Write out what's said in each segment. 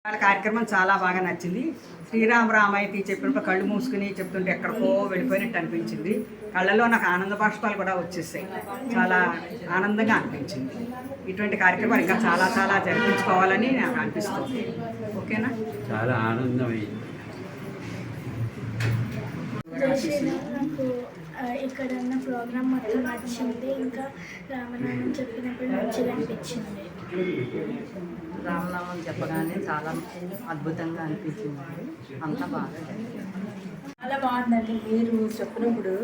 వాళ్ళ కార్యక్రమం చాలా బాగా నచ్చింది. శ్రీరామ రామాయతి చెప్పినప్పుడు కళ్ళు మూసుకుని చెప్తుంటే ఎక్కడికో వెళ్ళిపోయినట్టు అనిపించింది. కళ్ళలో నాకు ఆనంద బాష్పాలు కూడా వచ్చేసాయి. చాలా ఆనందంగా అనిపించింది. ఇటువంటి కార్యక్రమాలు ఇంకా చాలా చాలా జరిపించుకోవాలని నాకు అనిపిస్తుంది. ఓకేనా? చాలా ఆనందమైంది. నాకు ఇక్కడ ఉన్న ప్రోగ్రామ్ మొత్తం నచ్చింది. ఇంకా రామనామం చెప్పినప్పుడు మంచిగా అనిపించింది. రామనామం చెప్పగానే చాలా అద్భుతంగా అనిపించింది. అంతా బాగా చాలా బాగుందండి. మీరు చెప్పినప్పుడు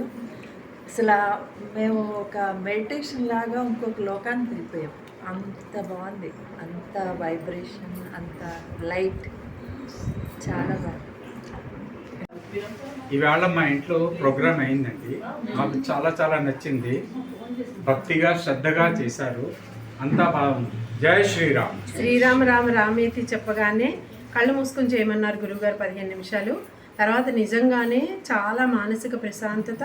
అసలు మేము ఒక మెడిటేషన్ లాగా ఇంకొక లోకానికి వెళ్ళిపోయాం. అంత బాగుంది, అంత వైబ్రేషన్, అంత లైట్, చాలా బాగుంది. ఈవేళ మా ఇంట్లో ప్రోగ్రామ్ అయిందండి. మాకు చాలా చాలా నచ్చింది. భక్తిగా శ్రద్ధగా చేశారు. అంతా బాగుంది. జై శ్రీరామ్. శ్రీరామ రామ రామేతి చెప్పగానే కళ్ళు మూసుకొని చేయమన్నారు గురువుగారు 15 నిమిషాలు. తర్వాత నిజంగానే చాలా మానసిక ప్రశాంతత,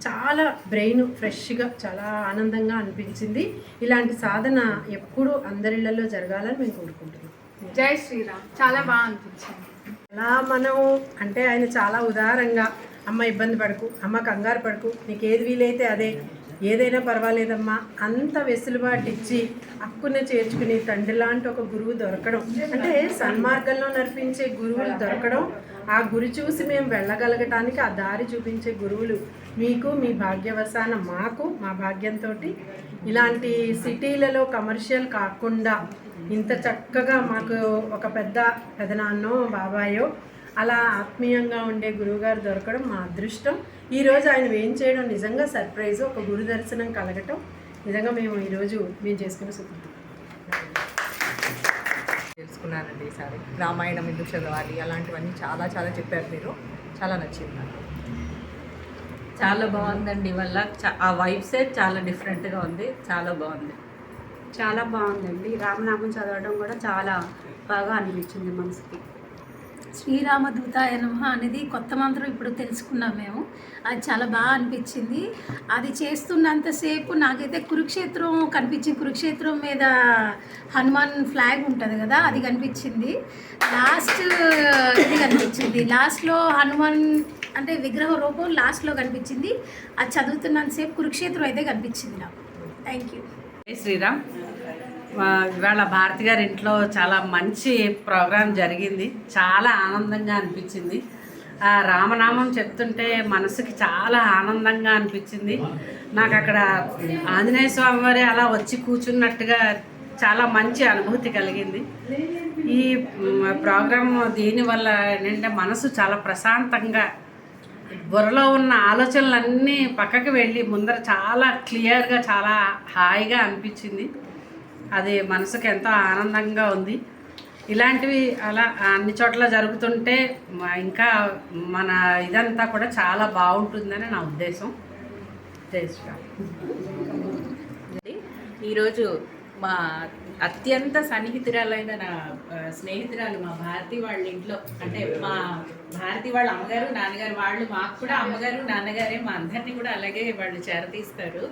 చాలా బ్రెయిన్ ఫ్రెష్గా, చాలా ఆనందంగా అనిపించింది. ఇలాంటి సాధన ఎప్పుడు అందరిళ్లలో జరగాలని మేము కోరుకుంటున్నాం. జై శ్రీరామ్. చాలా బాగా అనిపించింది. అలా మనం అంటే ఆయన చాలా ఉదారంగా, అమ్మ ఇబ్బంది పడకు, అమ్మ కంగారు పడకు, నీకు ఏది వీలైతే అదే, ఏదైనా పర్వాలేదమ్మా, అంత వెసులుబాటు ఇచ్చి హక్కున చేర్చుకుని తండ్రి లాంటి ఒక గురువు దొరకడం, అంటే సన్మార్గంలో నడిపించే గురువులు దొరకడం, ఆ గురి చూసి మేము వెళ్ళగలగటానికి ఆ దారి చూపించే గురువులు మీకు, మీ భాగ్యవశాన మాకు, మా భాగ్యంతో ఇలాంటి సిటీలలో కమర్షియల్ కాకుండా ఇంత చక్కగా మాకు ఒక పెదనాన్నో బాబాయో అలా ఆత్మీయంగా ఉండే గురువుగారు దొరకడం మా అదృష్టం. ఈరోజు ఆయన ఏం చేయడం నిజంగా సర్ప్రైజ్. ఒక గురు దర్శనం కలగటం నిజంగా ఈరోజు మేము చేసుకునే సుకృతం. తెలుసుకున్నానండి ఈసారి. రామాయణం ఎందుకు చదవాలి అలాంటివన్నీ చాలా చాలా చెప్పారు మీరు. చాలా నచ్చింది నాకు. చాలా బాగుందండి. వల్ల ఆ వైబ్సే చాలా డిఫరెంట్గా ఉంది. చాలా బాగుంది. చాలా బాగుందండి. రామనామం చదవడం కూడా చాలా బాగా అనిపించింది మనసుకి. శ్రీరామదూతాయ నమః అనేది కొత్త మంత్రం ఇప్పుడు తెలుసుకున్నాం మేము. అది చాలా బాగా అనిపించింది. అది చేస్తున్నంతసేపు నాకైతే కురుక్షేత్రం కనిపించింది. కురుక్షేత్రం మీద హనుమాన్ ఫ్లాగ్ ఉంటుంది కదా, అది కనిపించింది. లాస్ట్ ఇది కనిపించింది. లాస్ట్లో హనుమాన్ అంటే విగ్రహ రూపం లాస్ట్లో కనిపించింది. అది చదువుతున్నంతసేపు కురుక్షేత్రం అయితే కనిపించింది నాకు. Thank you. శ్రీరామ్. ఇవాళ భారతి గారి ఇంట్లో చాలా మంచి ప్రోగ్రాం జరిగింది. చాలా ఆనందంగా అనిపించింది. ఆ రామనామం చెప్తుంటే మనసుకి చాలా ఆనందంగా అనిపించింది. నాకు అక్కడ ఆంజనేయ స్వామి వారి అలా వచ్చి కూర్చున్నట్టుగా చాలా మంచి అనుభూతి కలిగింది. ఈ ప్రోగ్రాం దీనివల్ల ఏంటంటే మనసు చాలా ప్రశాంతంగా, బుర్రలో ఉన్న ఆలోచనలన్నీ పక్కకి వెళ్ళి ముందర చాలా క్లియర్గా, చాలా హాయిగా అనిపించింది. అది మనసుకు ఎంతో ఆనందంగా ఉంది. ఇలాంటివి అలా అన్ని చోట్ల జరుగుతుంటే ఇంకా మన ఇదంతా కూడా చాలా బాగుంటుందని నా ఉద్దేశం. జై శ్రీరామ్. ఈరోజు మా అత్యంత సన్నిహితురాలైన నా స్నేహితురాలు మా భారతి వాళ్ళ ఇంట్లో, అంటే మా భారతి వాళ్ళ అమ్మగారు నాన్నగారు వాళ్ళు మాకు కూడా అమ్మగారు నాన్నగారే, మా అందరినీ కూడా అలాగే వాళ్ళు చేరతీస్తారు.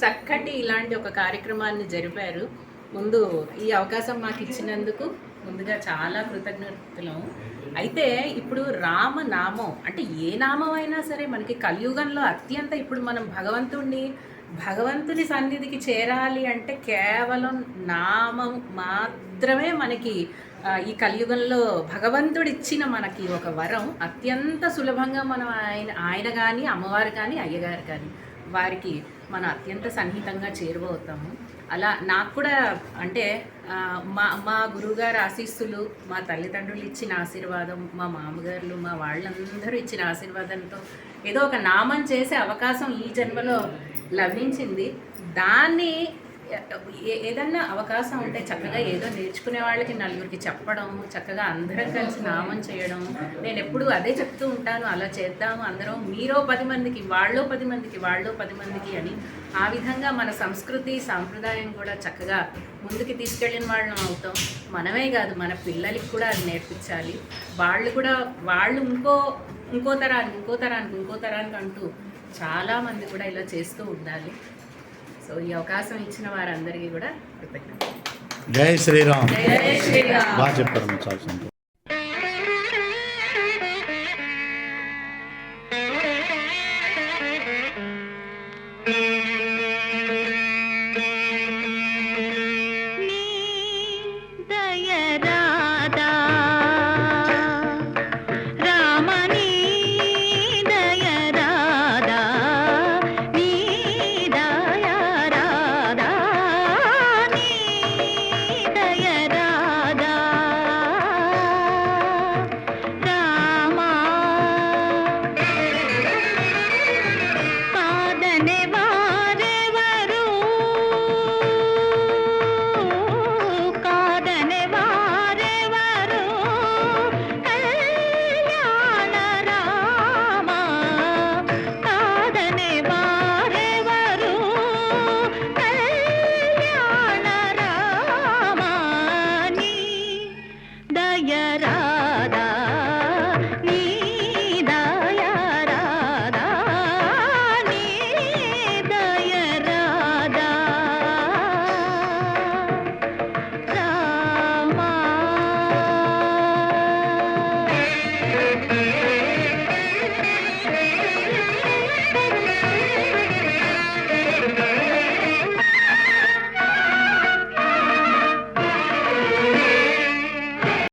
చక్కటి ఇలాంటి ఒక కార్యక్రమాన్ని జరిపారు. ముందు ఈ అవకాశం మాకు ఇచ్చినందుకు ముందుగా చాలా కృతజ్ఞతలు. అయితే ఇప్పుడు రామనామం అంటే ఏ నామం అయినా సరే మనకి కలియుగంలో అత్యంత, ఇప్పుడు మనం భగవంతుని సన్నిధికి చేరాలి అంటే కేవలం నామం మాత్రమే మనకి ఈ కలియుగంలో భగవంతుడిచ్చిన మనకి ఒక వరం. అత్యంత సులభంగా మనం ఆయన కానీ అమ్మవారు కానీ అయ్యగారు కానీ వారికి మనం అత్యంత సన్నిహితంగా చేరువవుతాము. అలా నాకు కూడా అంటే మా గురువుగారి ఆశీస్సులు, మా తల్లిదండ్రులు ఇచ్చిన ఆశీర్వాదం, మా మామగారులు, మా వాళ్ళందరూ ఇచ్చిన ఆశీర్వాదంతో ఏదో ఒక నామం చేసే అవకాశం ఈ జన్మలో లభించింది. దాన్ని ఏదన్నా అవకాశం ఉంటే చక్కగా ఏదో నేర్చుకునే వాళ్ళకి నలుగురికి చెప్పడం, చక్కగా అందరం కలిసి నామం చేయడం. నేను ఎప్పుడు అదే చెప్తూ ఉంటాను, అలా చేద్దాము అందరం, మీరో 10 మందికి, వాళ్ళో 10 మందికి, వాళ్ళో 10 మందికి అని. ఆ విధంగా మన సంస్కృతి సాంప్రదాయం కూడా చక్కగా ముందుకు తీసుకెళ్ళిన వాళ్ళం అవుతాం. మనమే కాదు, మన పిల్లలకి కూడా అది నేర్పించాలి. వాళ్ళు ఇంకో తరానికి అంటూ చాలామంది కూడా ఇలా చేస్తూ ఉండాలి. సో ఈ అవకాశం ఇచ్చిన వారందరికీ కూడా కృతజ్ఞతలు. జై శ్రీరామ్. జై శ్రీరామ్. బాగా చెప్పారు. చాలా సంతోషం.